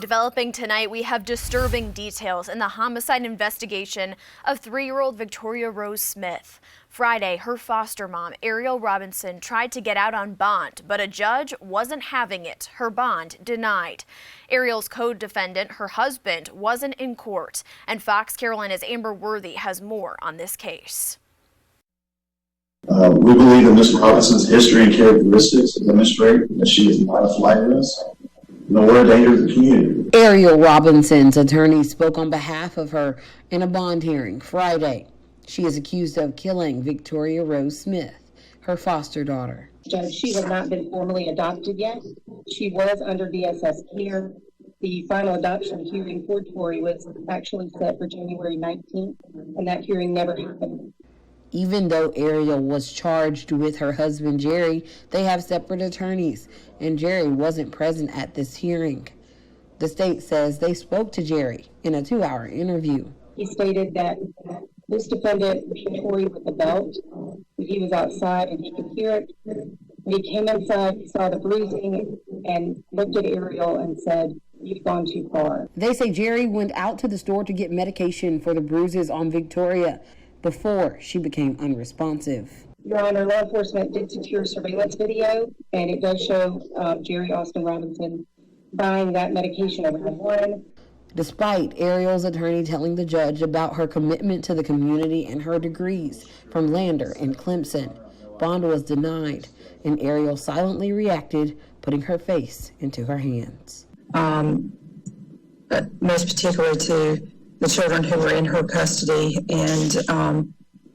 Developing tonight, we have disturbing details in the homicide investigation of 3-year-old Victoria Rose Smith. Friday, her foster mom, Ariel Robinson, tried to get out on bond, but a judge wasn't having it. Her bond denied. Ariel's co-defendant, her husband, wasn't in court. And Fox Carolina's Amber Worthy has more on this case. We believe that Ms. Robinson's history and characteristics demonstrate that she is not a flight risk, nor a danger to the community. Ariel Robinson's attorney spoke on behalf of her in a bond hearing Friday. She is accused of killing Victoria Rose Smith, her foster daughter. Judge, she has not been formally adopted yet. She was under DSS care. The final adoption hearing for Tori was actually set for January 19th, and that hearing never happened. Even though Ariel was charged with her husband, Jerry, they have separate attorneys, and Jerry wasn't present at this hearing. The state says they spoke to Jerry in a 2-hour interview. He stated that this defendant hit Tori with a belt. He was outside and he could hear it. When he came inside, he saw the bruising and looked at Ariel and said, "You've gone too far." They say Jerry went out to the store to get medication for the bruises on Victoria before she became unresponsive. Your Honor, law enforcement did secure surveillance video, and it does show Jerry Austin Robinson buying that medication around 1. Despite Ariel's attorney telling the judge about her commitment to the community and her degrees from Lander and Clemson, bond was denied, and Ariel silently reacted, putting her face into her hands. But most particularly to the children who were in her custody and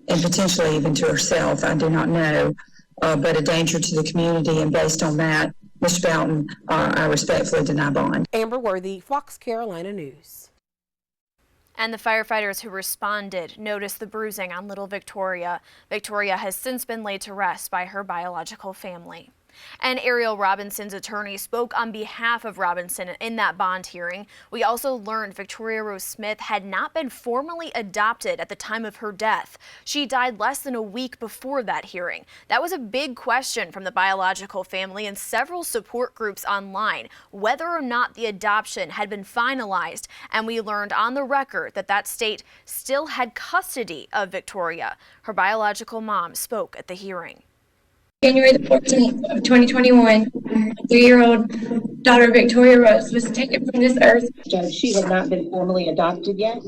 potentially even to herself, I do not know, but a danger to the community, and based on that, Mr. Boughton, I respectfully deny bond. Amber Worthy, Fox Carolina News. And the firefighters who responded noticed the bruising on little Victoria. Victoria has since been laid to rest by her biological family. And Ariel Robinson's attorney spoke on behalf of Robinson in that bond hearing. We also learned Victoria Rose Smith had not been formally adopted at the time of her death. She died less than a week before that hearing. That was a big question from the biological family and several support groups online, whether or not the adoption had been finalized. And we learned on the record that that state still had custody of Victoria. Her biological mom spoke at the hearing. January the 14th of 2021, 3-year-old daughter Victoria Rose was taken from this earth. Judge, she had not been formally adopted yet.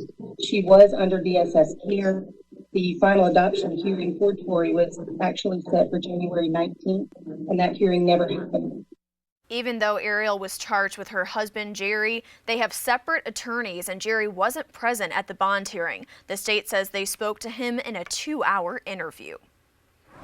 She was under DSS care. The final adoption hearing for Tori was actually set for January 19th, and that hearing never happened. Even though Ariel was charged with her husband, Jerry, they have separate attorneys, and Jerry wasn't present at the bond hearing. The state says they spoke to him in a 2-hour interview.